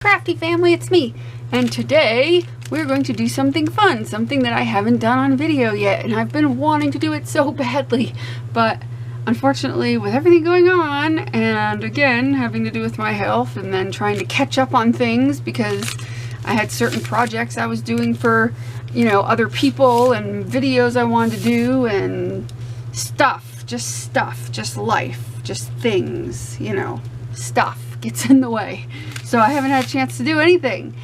Crafty family, it's me, and today we're going to do something fun, something that I haven't done on video yet, and I've been wanting to do it so badly, but unfortunately with everything going on, and again having to do with my health, and then trying to catch up on things because I had certain projects I was doing for, you know, other people and videos I wanted to do and stuff, just life, just things, you know, stuff gets in the way. So I haven't had a chance to do anything.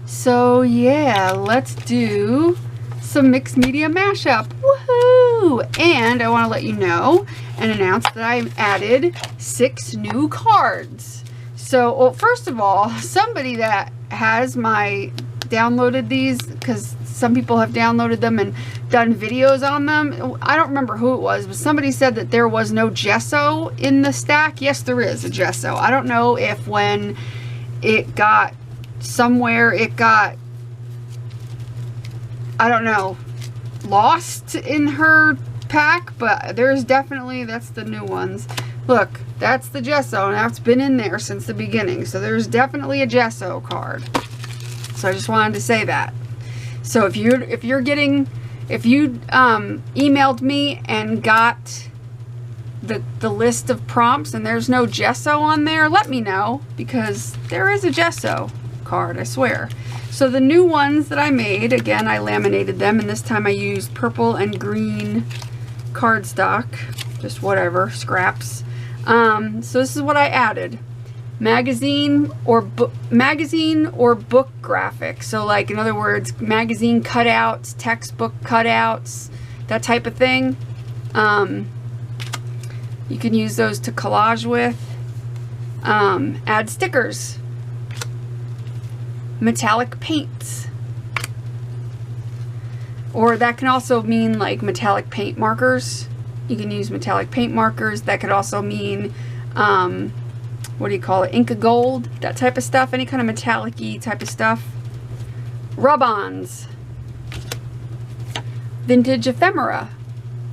So yeah, let's do some mixed media mashup. Woohoo! And I want to let you know and announce that I added 6 new cards. So, well, first of all, somebody that has downloaded these, because some people have downloaded them and done videos on them. I don't remember who it was, but somebody said that there was no gesso in the stack. Yes, there is a gesso. I don't know if when it got somewhere, it got, I don't know, lost in her pack, but there's definitely, that's the new ones. Look, that's the gesso, and that's been in there since the beginning. So there's definitely a gesso card. So I just wanted to say that. So if you emailed me and got the list of prompts and there's no gesso on there, let me know, because there is a gesso card, I swear. So the new ones that I made, again, I laminated them, and this time I used purple and green cardstock, just whatever, scraps. So this is what I added. Magazine or book graphics. So like, in other words, magazine cutouts, textbook cutouts, that type of thing. You can use those to collage with. Add stickers, metallic paints, or that can also mean like metallic paint markers. You can use metallic paint markers. That could also mean what do you call it, Inca gold, that type of stuff, any kind of metallic-y type of stuff. Rub-ons, vintage ephemera,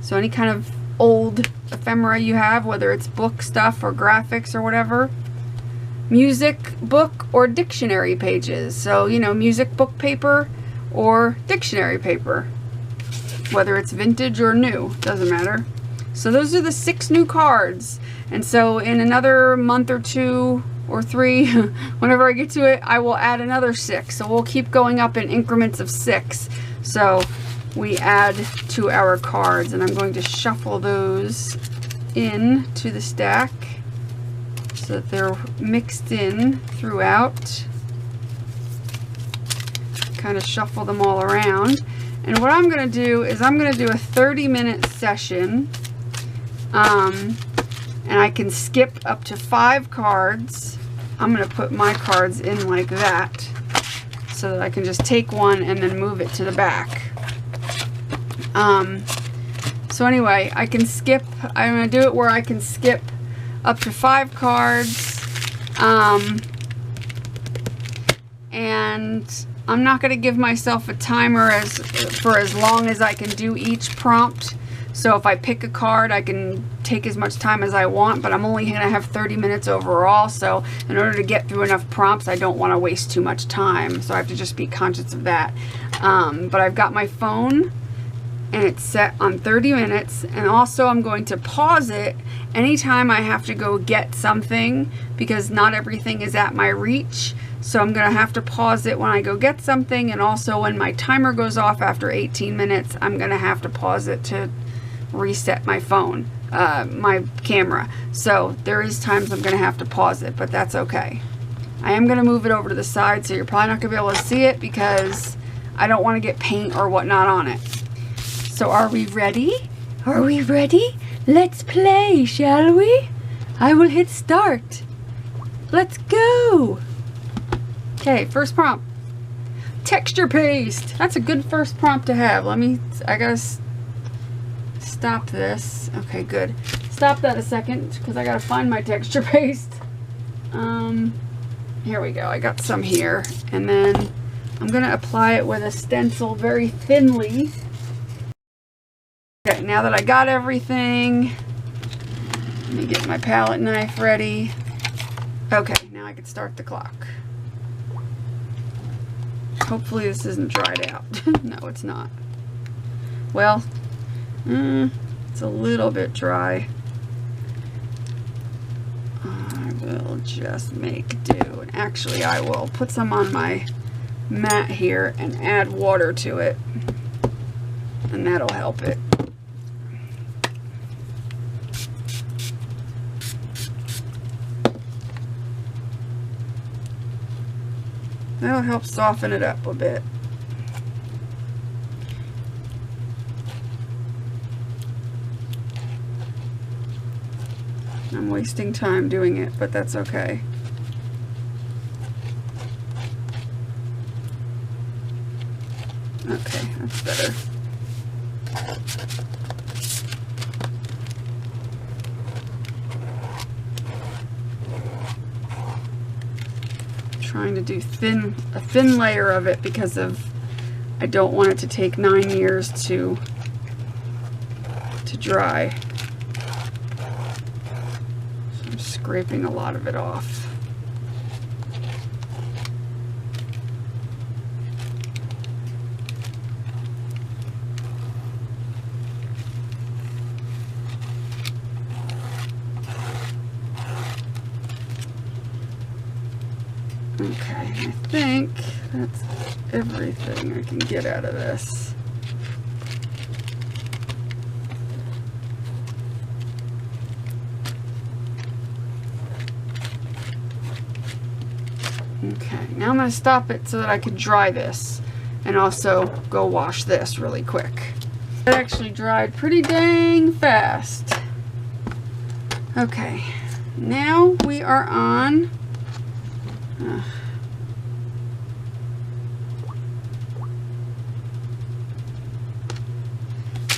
so any kind of old ephemera you have, whether it's book stuff or graphics or whatever. Music book or dictionary pages, so you know, music book paper or dictionary paper, whether it's vintage or new, doesn't matter. So those are the 6 new cards. And so in another month or 2 or 3, whenever I get to it, I will add another 6. So we'll keep going up in increments of 6. So we add to our cards, and I'm going to shuffle those in to the stack so that they're mixed in throughout. Kind of shuffle them all around. And what I'm going to do is I'm going to do a 30-minute session. And I can skip up to 5 cards. I'm going to put my cards in like that so that I can just take one and then move it to the back. So anyway, I can skip. I'm going to do it where I can skip up to 5 cards. And I'm not going to give myself a timer for as long as I can do each prompt. So if I pick a card, I can take as much time as I want, but I'm only going to have 30 minutes overall. So in order to get through enough prompts, I don't want to waste too much time. So I have to just be conscious of that. But I've got my phone, and it's set on 30 minutes. And also I'm going to pause it anytime I have to go get something, because not everything is at my reach. So I'm going to have to pause it when I go get something. And also when my timer goes off after 18 minutes, I'm going to have to pause it to reset my phone, my camera. So there is times I'm going to have to pause it, but that's okay. I am going to move it over to the side, so you're probably not going to be able to see it because I don't want to get paint or whatnot on it. So are we ready? Are we ready? Let's play, shall we? I will hit start. Let's go. Okay, first prompt. Texture paste. That's a good first prompt to have. I gotta stop this. Okay, good. Stop that a second, because I gotta find my texture paste. Here we go. I got some here, and then I'm gonna apply it with a stencil very thinly. Okay, now that I got everything, let me get my palette knife ready. Okay, now I can start the clock. Hopefully this isn't dried out. No, it's not. Well, it's a little bit dry. I will just make do. And actually, I will put some on my mat here and add water to it. And that'll help it. That'll help soften it up a bit. I'm wasting time doing it, but that's okay. Okay, that's better. Trying to do a thin layer of it because I don't want it to take 9 years to dry. So I'm scraping a lot of it off. Okay, I think that's everything I can get out of this. Okay, now I'm going to stop it so that I can dry this and also go wash this really quick. It actually dried pretty dang fast. Okay, now we are on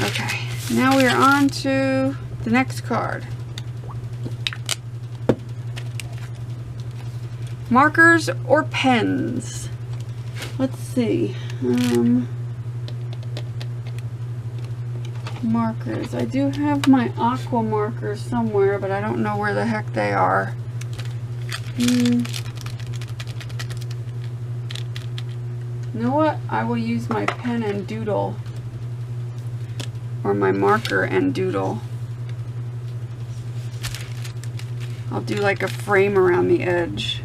okay, now we are on to the next card. Markers or pens? Let's see. Markers. I do have my aqua markers somewhere, but I don't know where the heck they are. You know what? I will use my pen and doodle, or my marker and doodle. I'll do like a frame around the edge.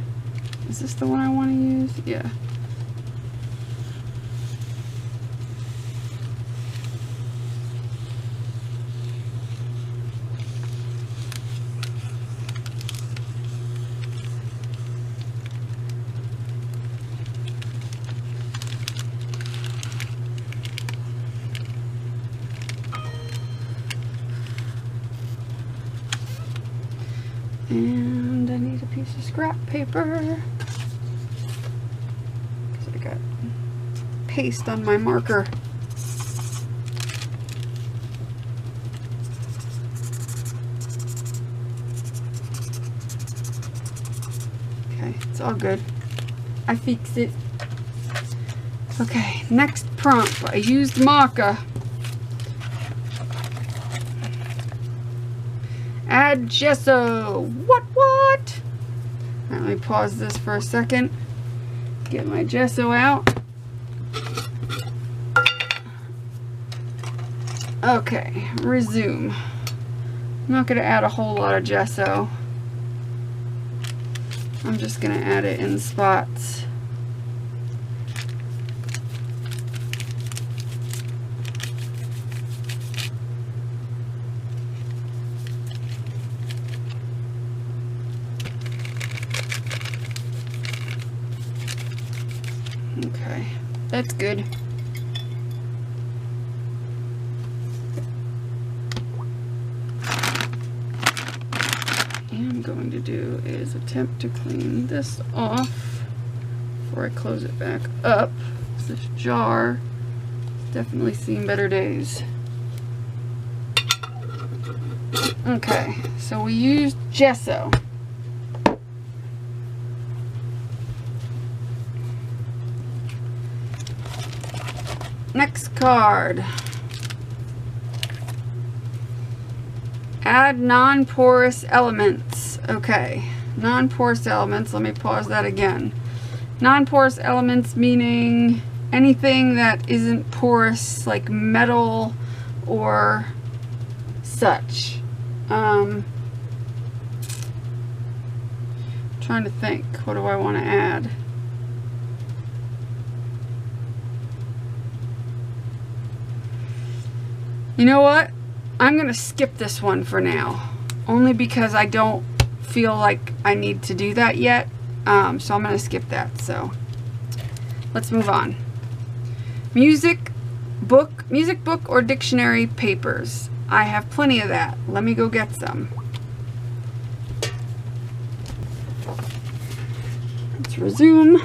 Is this the one I want to use? Yeah. And I need a piece of scrap paper because I got paste on my marker. Okay, it's all good. I fixed it. Okay, next prompt. I used maca. Add gesso. What? Let me pause this for a second. Get my gesso out. Okay, resume. I'm not going to add a whole lot of gesso. I'm just going to add it in spots. Okay, that's good. What I'm going to do is attempt to clean this off before I close it back up. This jar has definitely seen better days. Okay, so we used gesso. Next card. Add non-porous elements. Okay, non-porous elements. Let me pause that again. Non-porous elements meaning anything that isn't porous, like metal or such. Trying to think, what do I want to add? You know what? I'm going to skip this one for now, only because I don't feel like I need to do that yet. So I'm going to skip that. So let's move on. Music book or dictionary papers. I have plenty of that. Let me go get some. Let's resume.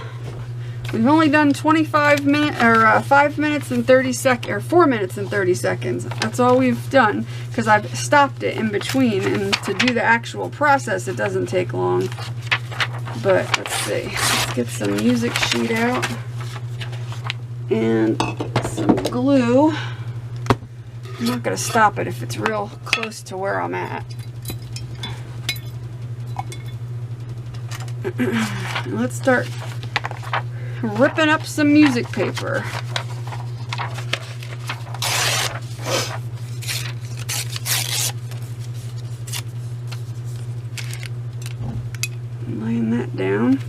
We've only done 25 minutes, or 5 minutes and 30 seconds, or 4 minutes and 30 seconds. That's all we've done, because I've stopped it in between, and to do the actual process, it doesn't take long. But let's see, let's get some music sheet out, and some glue. I'm not going to stop it if it's real close to where I'm at. Let's start ripping up some music paper. Laying that down.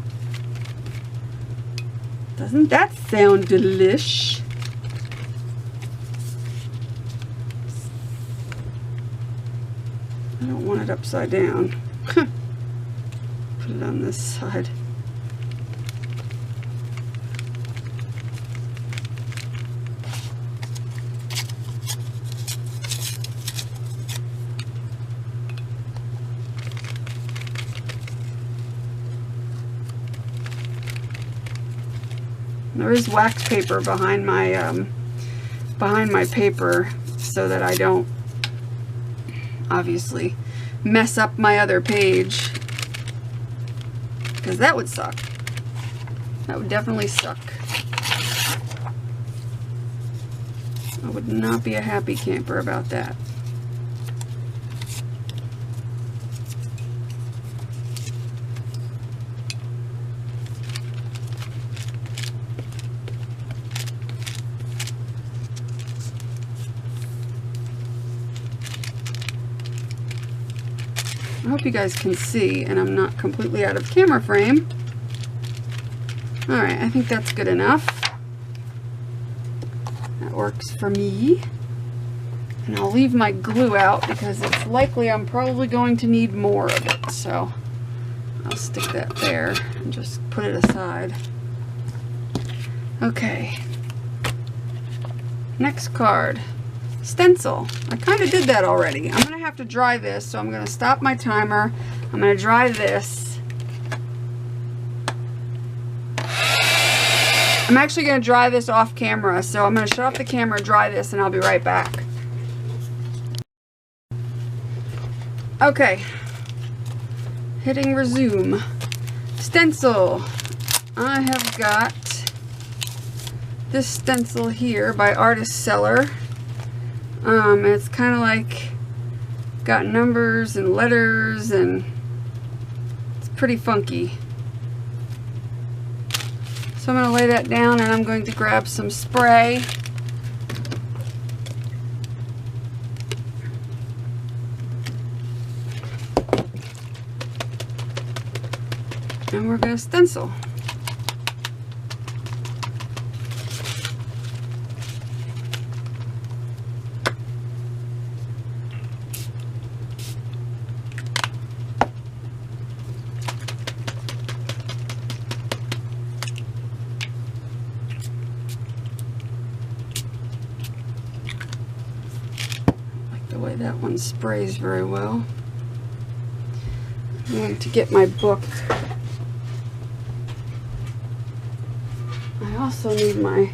Doesn't that sound delish? I don't want it upside down. Put it on this side. There is wax paper behind my paper so that I don't obviously mess up my other page, because that would suck. That would definitely suck. I would not be a happy camper about that. I hope you guys can see and I'm not completely out of camera frame. Alright, I think that's good enough. That works for me. And I'll leave my glue out because it's likely I'm probably going to need more of it. So I'll stick that there and just put it aside. Okay. Next card. Stencil. I kind of did that already. I'm going to have to dry this, so I'm going to stop my timer. I'm going to dry this. I'm actually going to dry this off camera, so I'm going to shut off the camera, dry this, and I'll be right back. Okay. Hitting resume. Stencil. I have got this stencil here by Artist Seller. It's kind of like got numbers and letters, and it's pretty funky. So I'm going to lay that down, and I'm going to grab some spray. And we're going to stencil. That one sprays very well. I'm going to get my book. I also need my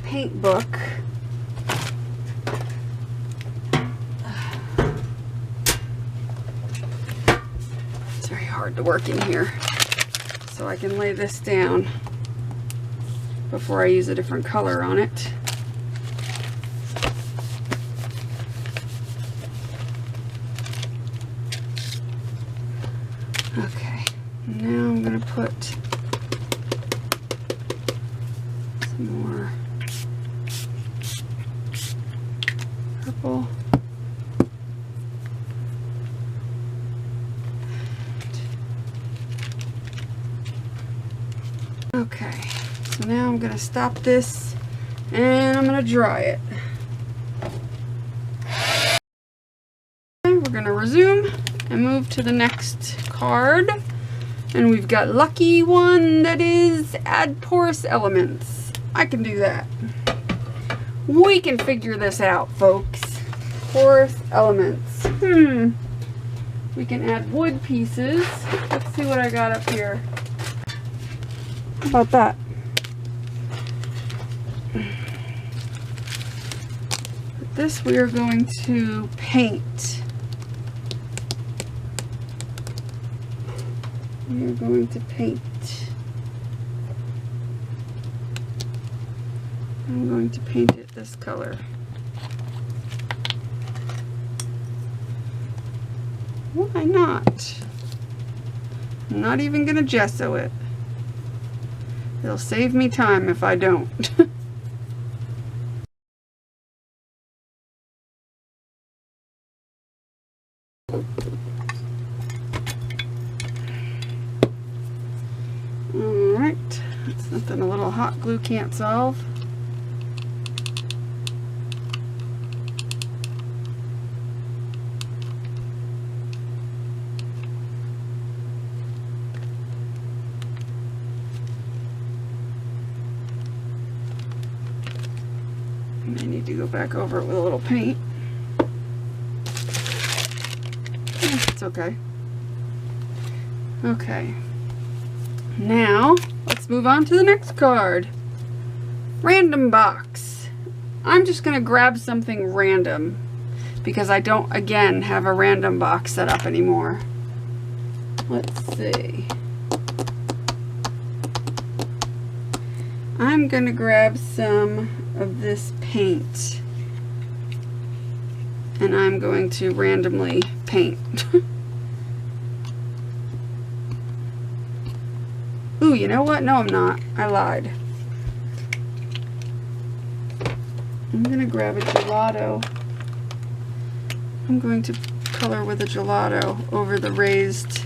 paint book. It's very hard to work in here. So I can lay this down before I use a different color on it. Okay, now I'm going to put purple. Okay, so now I'm gonna stop this and I'm gonna dry it. Okay, we're gonna resume and move to the next card. And we've got lucky one that is add porous elements. I can do that. We can figure this out, folks. Porous elements. We can add wood pieces. Let's see what I got up here. How about that? This we are going to paint. We are going to paint. I'm going to paint it this color. Why not? I'm not even going to gesso it. It'll save me time if I don't. Alright, that's nothing a little hot glue can't solve. I need to go back over it with a little paint. It's okay. Okay. Now, let's move on to the next card. Random box. I'm just going to grab something random because I don't, again, have a random box set up anymore. Let's see. I'm going to grab some of this paint and I'm going to randomly paint. Ooh, you know what? No, I'm not. I lied. I'm going to grab a gelato. I'm going to color with a gelato over the raised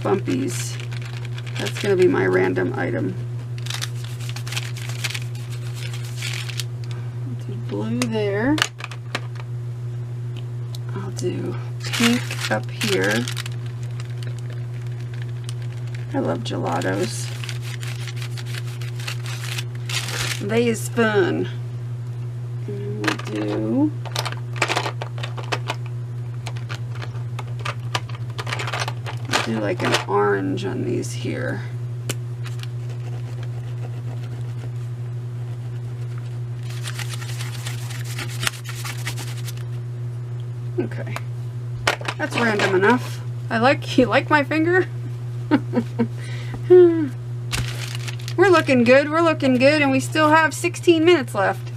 bumpies. That's going to be my random item. I'll do blue there. I'll do pink up here. I love gelatos. They is fun. And we'll do like an orange on these here. Okay, that's random enough. You like my finger? We're looking good, and we still have 16 minutes left.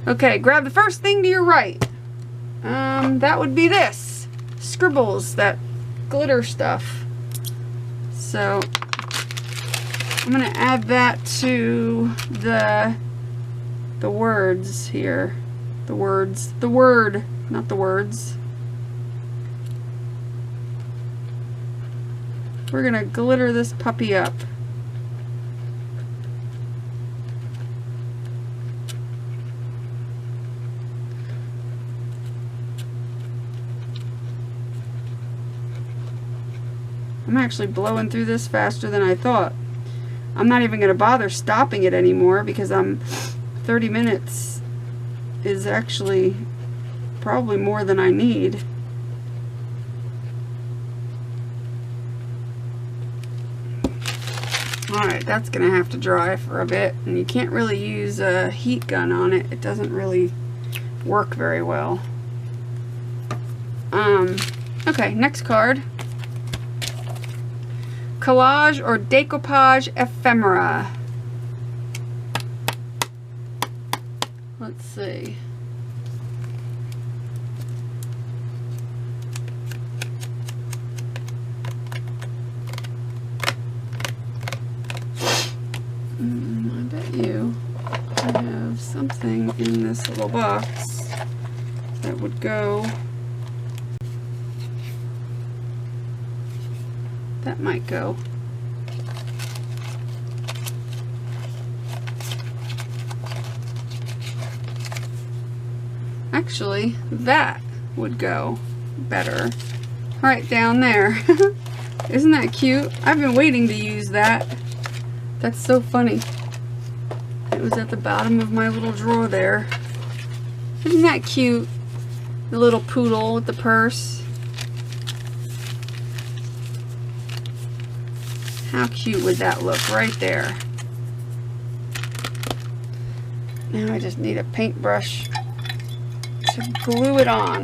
Okay, grab the first thing to your right. That would be this. Scribbles, that glitter stuff. So, I'm going to add that to the words here. The word, not the words. We're going to glitter this puppy up. I'm actually blowing through this faster than I thought. I'm not even going to bother stopping it anymore because 30 minutes is actually probably more than I need. Alright, that's going to have to dry for a bit, and you can't really use a heat gun on it. It doesn't really work very well. Okay, next card. Collage or decoupage ephemera. Let's see. I bet you I have something in this little box that would go. That might go. Actually, that would go better right down there. Isn't that cute? I've been waiting to use that. That's so funny. It was at the bottom of my little drawer there. Isn't that cute? The little poodle with the purse. How cute would that look right there? Now I just need a paintbrush to glue it on.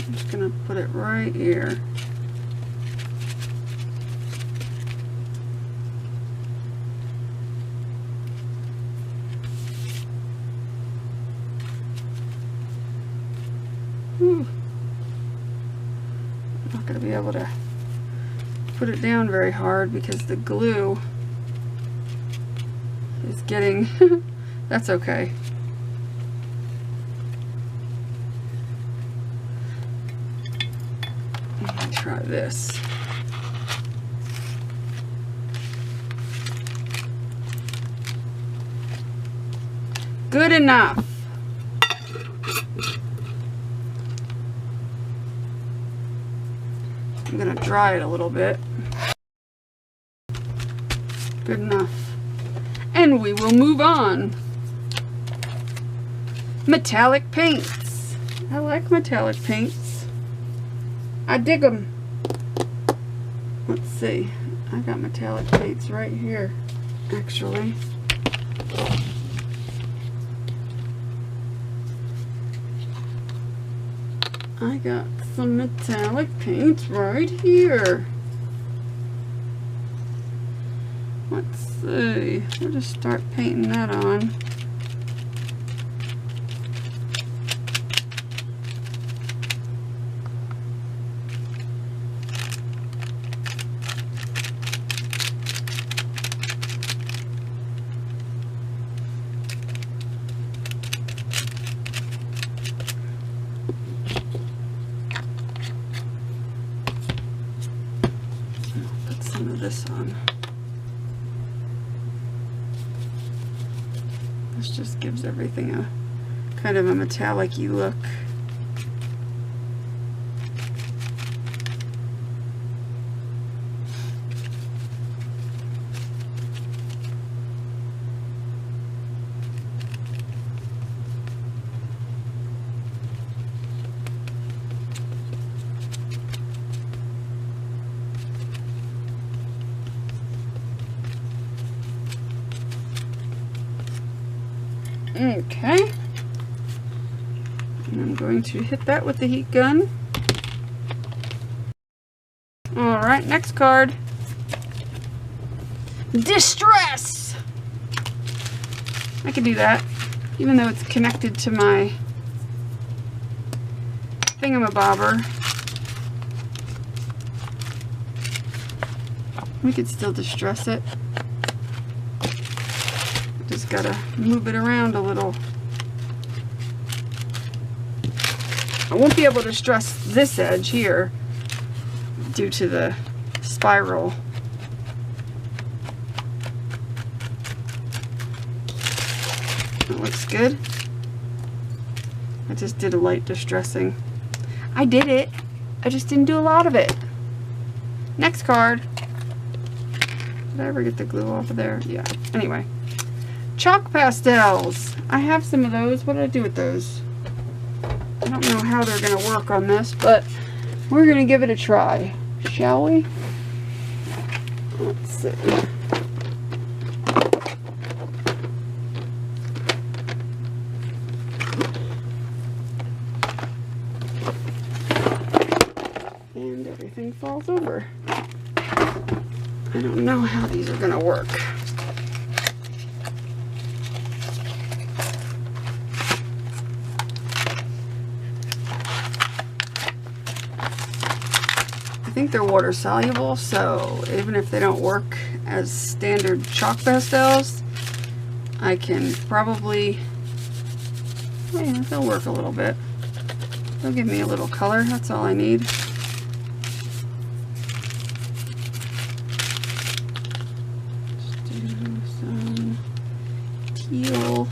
I'm just gonna put it right here. I'm not going to be able to put it down very hard because the glue is getting, that's okay. Let me try this. Good enough. I'm going to dry it a little bit. Good enough. And we will move on. Metallic paints. I like metallic paints. I dig them. Let's see. I got metallic paints right here, actually. I got some metallic paint right here. Let's see. We'll just start painting that on. Some of this on. This just gives everything a kind of a metallic-y look. Okay, and I'm going to hit that with the heat gun. Alright, next card. Distress! I can do that, even though it's connected to my thingamabobber. We could still distress it. Just gotta move it around a little. I won't be able to stress this edge here due to the spiral. That looks good. I just did a light distressing. I did it. I just didn't do a lot of it. Next card. Did I ever get the glue off of there? Yeah. Anyway. Chalk pastels. I have some of those. What did I do with those? I don't know how they're going to work on this, but we're going to give it a try. Shall we? Let's see. And everything falls over. I don't know how these are gonna work. I think they're water soluble, so even if they don't work as standard chalk pastels, I can probably, yeah, they'll work a little bit. They'll give me a little color, that's all I need. Just do some teal.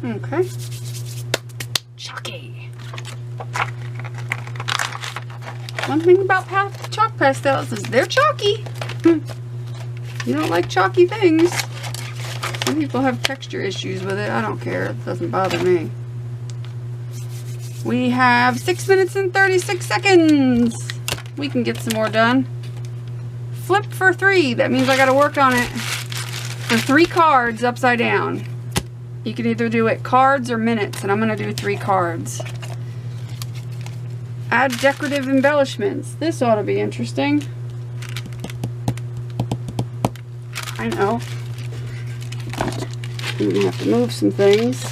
Okay. Chalky. One thing about chalk pastels is they're chalky. You don't like chalky things. Some people have texture issues with it. I don't care. It doesn't bother me. We have 6 minutes and 36 seconds. We can get some more done. Flip for 3. That means I got to work on it for 3 cards upside down. You can either do it cards or minutes, and I'm going to do 3 cards. Add decorative embellishments. This ought to be interesting. I know. I'm going to have to move some things.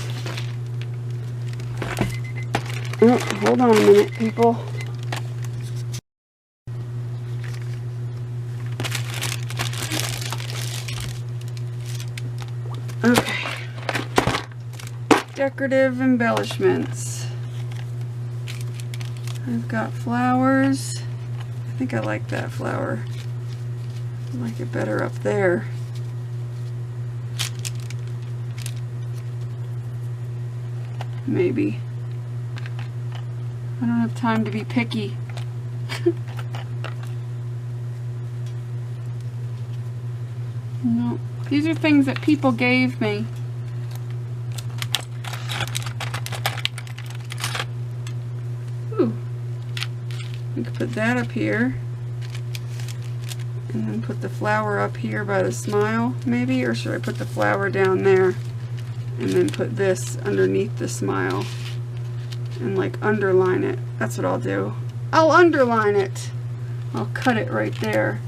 Oh, hold on a minute, people. Okay. Decorative embellishments. I've got flowers. I think I like that flower. I like it better up there. Maybe. I don't have time to be picky. No, these are things that people gave me. Ooh. We could put that up here. And then put the flower up here by the smile, maybe? Or should I put the flower down there? And then put this underneath the smile. And like underline it. That's what I'll do. I'll underline it. I'll cut it right there.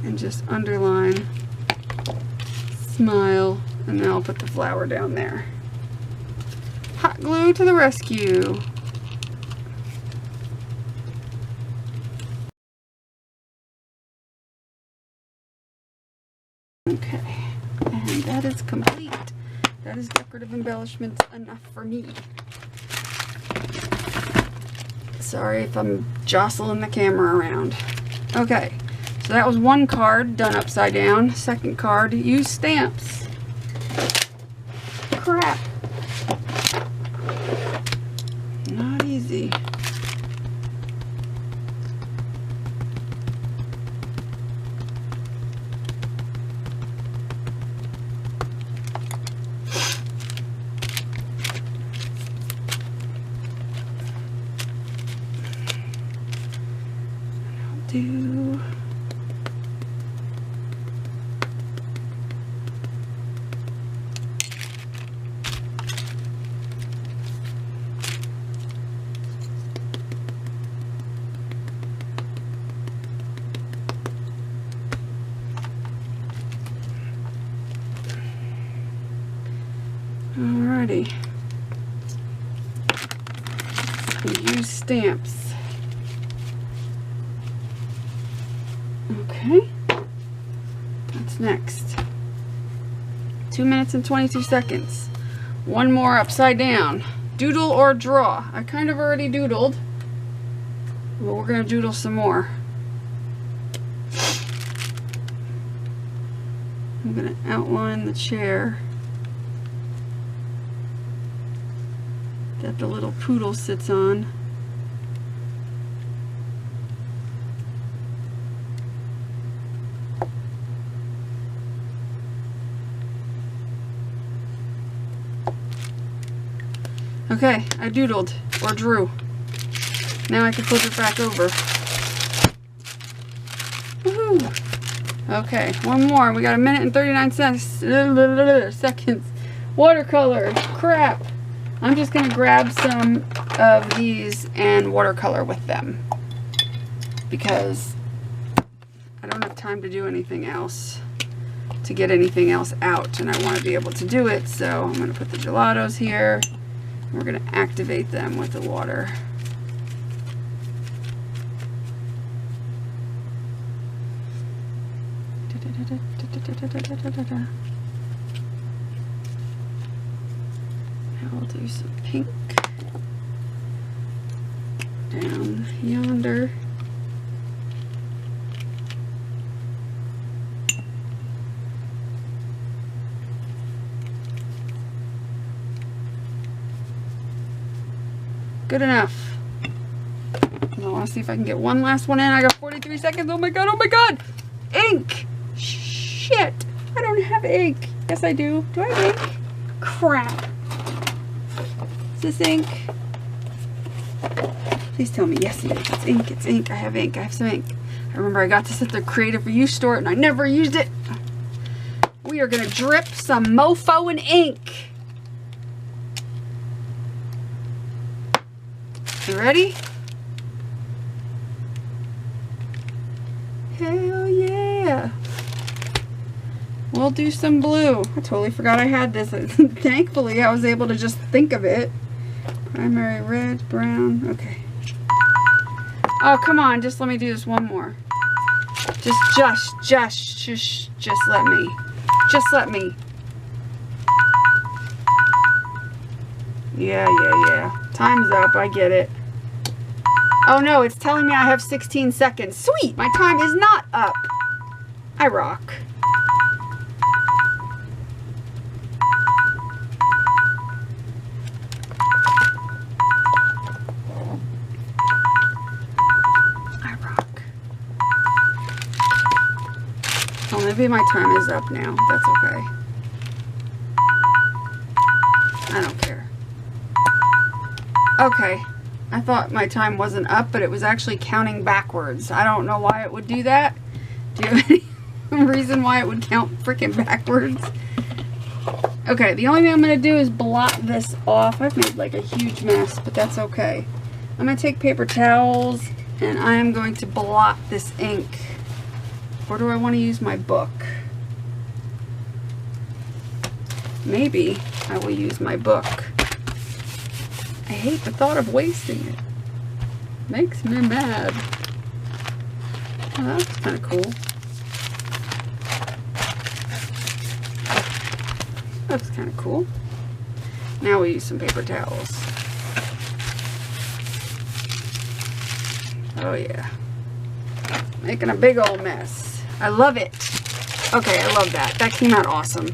And just underline smile. And then I'll put the flower down there. Hot glue to the rescue. Okay, and that is complete. That is decorative embellishments enough for me. Sorry if I'm jostling the camera around. Okay, so that was 1 card done upside down. Second card, use stamps. Crap. Not easy. Do alrighty. We use stamps. Okay, that's next. 2 minutes and 22 seconds. 1 more upside down. Doodle or draw. I kind of already doodled, but we're going to doodle some more. I'm going to outline the chair that the little poodle sits on. Okay, I doodled, or drew. Now I can flip it back over. Woohoo! Okay, one more. We got 1 minute and 39 seconds. Watercolor. Crap. I'm just going to grab some of these and watercolor with them, because I don't have time to do anything else, to get anything else out, and I want to be able to do it. So I'm going to put the gelatos here. We're going to activate them with the water. Now we'll do some pink down yonder. Good enough. I want to see if I can get one last one in. I got 43 seconds. Oh my god, oh my god! Ink! Shit! I don't have ink. Yes, I do. Do I have ink? Crap. Is this ink? Please tell me, yes, it is. It's ink. It's ink. I have ink. I have some ink. I remember I got this at the Creative Reuse store and I never used it. We are going to drip some mofo and ink. You ready? Hell yeah. We'll do some blue. I totally forgot I had this. Thankfully, I was able to just think of it. Primary red, brown. Okay. Oh, come on. Just let me do this one more. Just let me. Just let me. Yeah. Time's up. I get it. Oh no, it's telling me I have 16 seconds. Sweet! My time is not up. I rock. I rock. Oh, maybe my time is up now. That's okay. I don't care. Okay. I thought my time wasn't up, but it was actually counting backwards. I don't know why it would do that. Do you have any reason why it would count freaking backwards? Okay, the only thing I'm going to do is blot this off. I've made like a huge mess, but that's okay. I'm going to take paper towels and I am going to blot this ink. Or do I want to use my book? Maybe I will use my book. I hate the thought of wasting it. Makes me mad. Oh, that's kind of cool. That's kind of cool. Now we use some paper towels. Oh yeah. Making a big old mess. I love it. Okay, I love that. That came out awesome.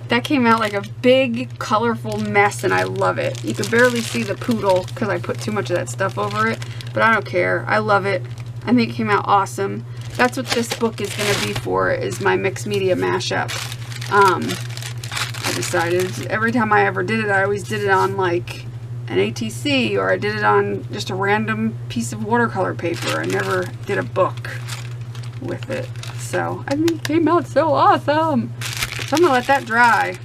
That came out like a big, colorful mess, and I love it. You can barely see the poodle because I put too much of that stuff over it, but I don't care. I love it. I think it came out awesome. That's what this book is going to be for, is my mixed media mashup. I decided every time I ever did it, I always did it on like an ATC, or I did it on just a random piece of watercolor paper. I never did a book with it. So, I think it came out so awesome. So I'm going to let that dry.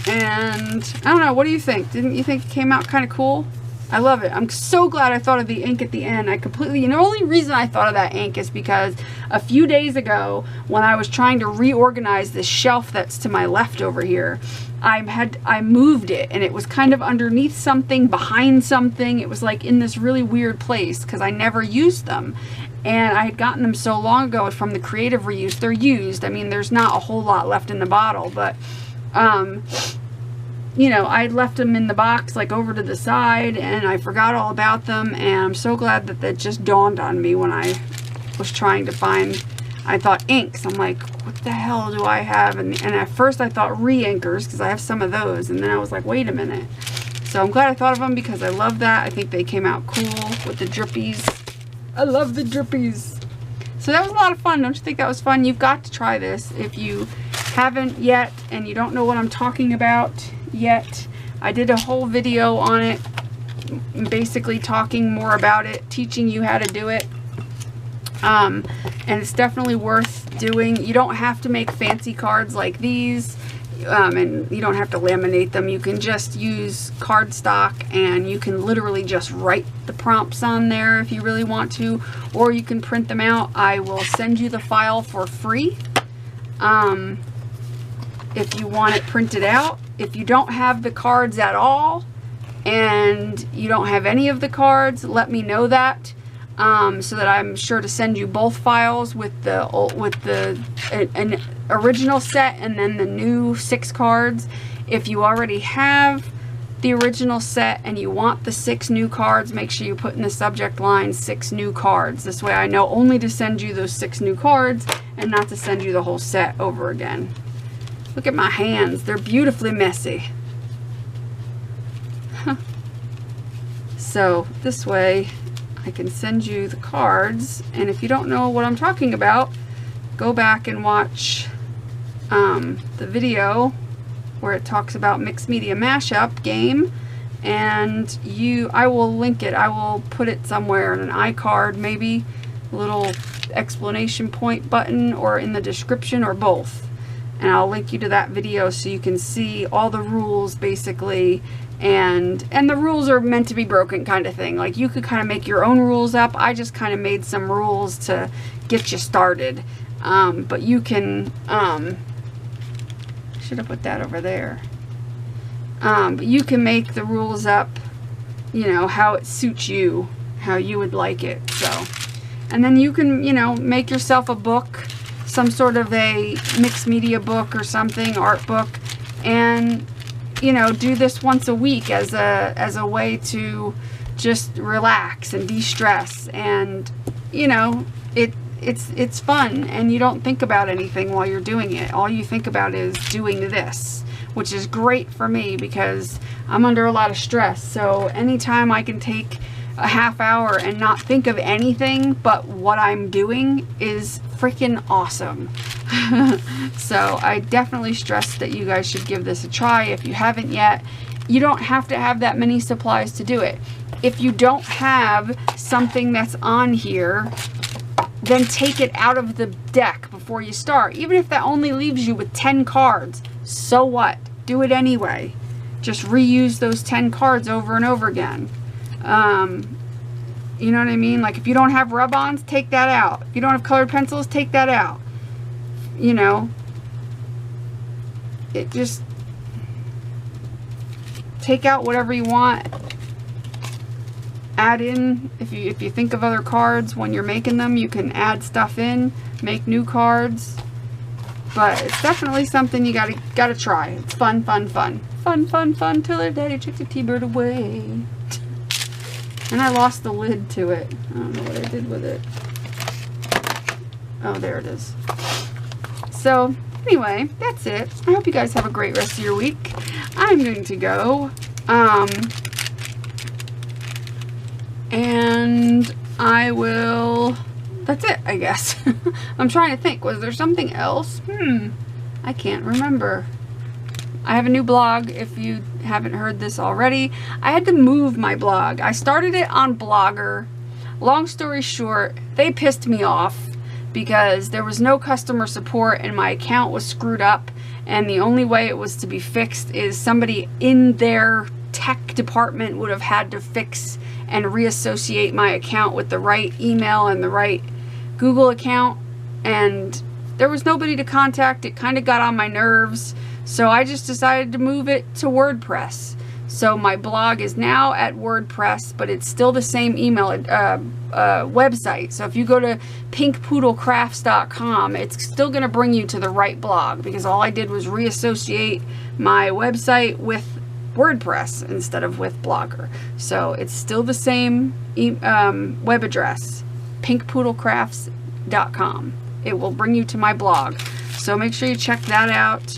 And I don't know, what do you think? Didn't you think it came out kind of cool? I love it. I'm so glad I thought of the ink at the end. And the only reason I thought of that ink is because a few days ago, when I was trying to reorganize this shelf that's to my left over here, I moved it, and it was kind of underneath something, behind something. It was like in this really weird place because I never used them. And I had gotten them so long ago from the Creative Reuse. They're used. I mean, there's not a whole lot left in the bottle, but, you know, I left them in the box, like, over to the side, and I forgot all about them, and I'm so glad that that just dawned on me when I was trying to find I thought inks. I'm like, what the hell do I have? And at first I thought re-inkers because I have some of those. And then I was like, wait a minute. So I'm glad I thought of them because I love that. I think they came out cool with the drippies. I love the drippies. So that was a lot of fun. Don't you think that was fun? You've got to try this if you haven't yet and you don't know what I'm talking about yet. I did a whole video on it, basically talking more about it, teaching you how to do it. And it's definitely worth doing. You don't have to make fancy cards like these, and you don't have to laminate them. You can just use cardstock, and you can literally just write the prompts on there if you really want to, or you can print them out. I will send you the file for free if you want it printed out. If you don't have the cards at all and you don't have any of the cards, let me know that. So that I'm sure to send you both files with an original set and then the new 6 cards. If you already have the original set and you want the 6 new cards, make sure you put in the subject line 6 new cards. This way I know only to send you those 6 new cards and not to send you the whole set over again. Look at my hands, they're beautifully messy. So this way I can send you the cards, and if you don't know what I'm talking about, go back and watch the video where it talks about Mixed Media Mashup game, and I will link it. I will put it somewhere in an iCard, maybe a little explanation point button, or in the description, or both. And I'll link you to that video so you can see all the rules basically. And the rules are meant to be broken kind of thing. Like you could kind of make your own rules up. I just kind of made some rules to get you started. But you can, should have put that over there. But you can make the rules up, you know, how it suits you, how you would like it. So, and then you can, you know, make yourself a book, some sort of a mixed media book or something, art book, and you know, do this once a week as a way to just relax and de-stress, and you know, it's fun, and you don't think about anything while you're doing it. All you think about is doing this, which is great for me because I'm under a lot of stress. So anytime I can take a half hour and not think of anything but what I'm doing is freaking awesome. So I definitely stress that you guys should give this a try if you haven't yet. You don't have to have that many supplies to do it. If you don't have something that's on here, then take it out of the deck before you start. Even if that only leaves you with 10 cards, so what? Do it anyway. Just reuse those 10 cards over and over again. You know what I mean? Like if you don't have rub-ons, take that out. If you don't have colored pencils, take that out. You know, it just take out whatever you want. Add in, if you think of other cards when you're making them, you can add stuff in, make new cards. But it's definitely something you gotta try. It's fun, fun, fun. Fun, fun, fun till her daddy took the T-bird away. And I lost the lid to it. I don't know what I did with it. Oh, there it is. So, anyway, that's it. I hope you guys have a great rest of your week. I'm going to go. And I will... That's it, I guess. I'm trying to think. Was there something else? I can't remember. I have a new blog, if you haven't heard this already. I had to move my blog. I started it on Blogger. Long story short, they pissed me off because there was no customer support and my account was screwed up, and the only way it was to be fixed is somebody in their tech department would have had to fix and reassociate my account with the right email and the right Google account, and there was nobody to contact. It kind of got on my nerves, so I just decided to move it to WordPress. So my blog is now at WordPress, but it's still the same email website. So if you go to pinkpoodlecrafts.com, it's still going to bring you to the right blog, because all I did was reassociate my website with WordPress instead of with Blogger. So it's still the same web address, pinkpoodlecrafts.com. it will bring you to my blog. So make sure you check that out.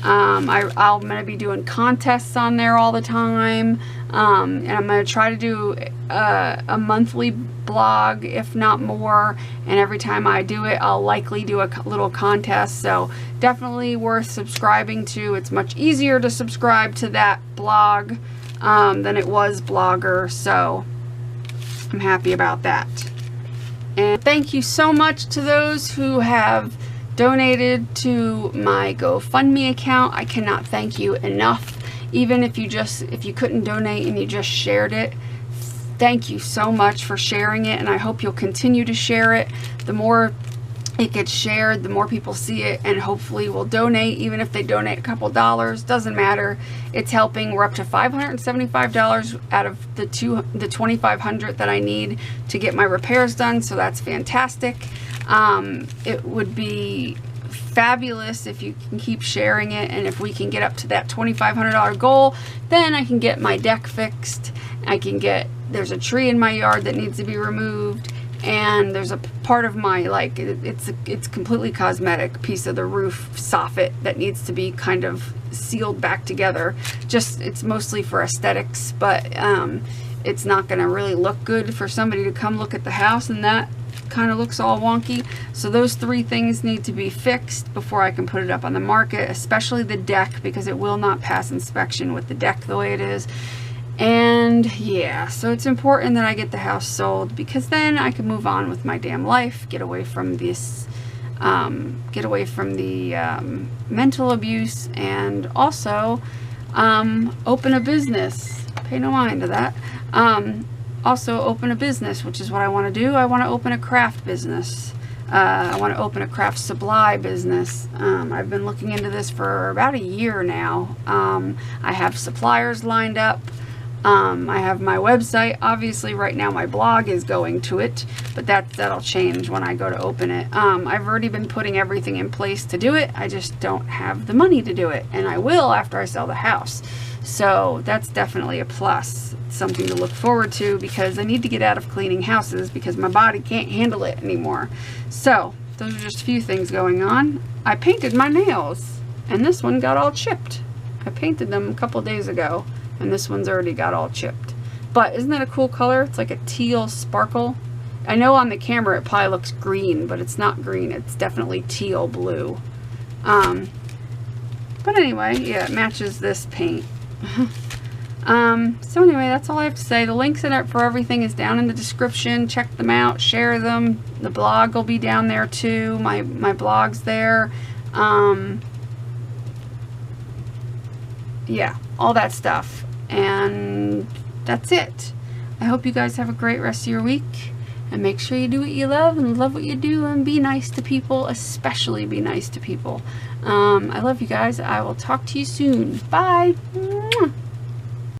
I'm going to be doing contests on there all the time. And I'm going to try to do a monthly blog, if not more. And every time I do it, I'll likely do a little contest. So definitely worth subscribing to. It's much easier to subscribe to that blog than it was Blogger. So I'm happy about that. And thank you so much to those who have donated to my GoFundMe account. I cannot thank you enough. Even if you couldn't donate and you just shared it, thank you so much for sharing it, and I hope you'll continue to share it. The more it gets shared, the more people see it, and hopefully will donate. Even if they donate a couple dollars, doesn't matter. It's helping. We're up to $575 out of the $2,500 that I need to get my repairs done, so that's fantastic. It would be fabulous if you can keep sharing it, and if we can get up to that $2,500 goal, then I can get my deck fixed. There's a tree in my yard that needs to be removed, and there's a part of my, like, it's completely cosmetic piece of the roof soffit that needs to be kind of sealed back together. It's mostly for aesthetics, but it's not going to really look good for somebody to come look at the house, and that kind of looks all wonky. So those 3 things need to be fixed before I can put it up on the market, especially the deck, because it will not pass inspection with the deck the way it is. And yeah, so it's important that I get the house sold, because then I can move on with my damn life, get away from this, get away from the mental abuse, and also open a business. Pay no mind to that. Also open a business, which is what I want to do. I want to open a craft business. I want to open a craft supply business. I've been looking into this for about a year now. I have suppliers lined up. I have my website. Obviously right now my blog is going to it, but that'll change when I go to open it. I've already been putting everything in place to do it. I just don't have the money to do it, and I will after I sell the house. So that's definitely a plus, something to look forward to, because I need to get out of cleaning houses because my body can't handle it anymore. So those are just a few things going on. I painted my nails, and this one got all chipped. I painted them a couple days ago, and this one's already got all chipped. But isn't that a cool color? It's like a teal sparkle. I know on the camera it probably looks green, but it's not green. It's definitely teal blue. But anyway, yeah, it matches this paint. So anyway, that's all I have to say. The links in it for everything is down in the description. Check them out, share them. The blog will be down there too. My blog's there. Yeah, all that stuff. And that's it. I hope you guys have a great rest of your week, and make sure you do what you love and love what you do, and be nice to people, especially be nice to people. I love you guys. I will talk to you soon. Bye. Mwah.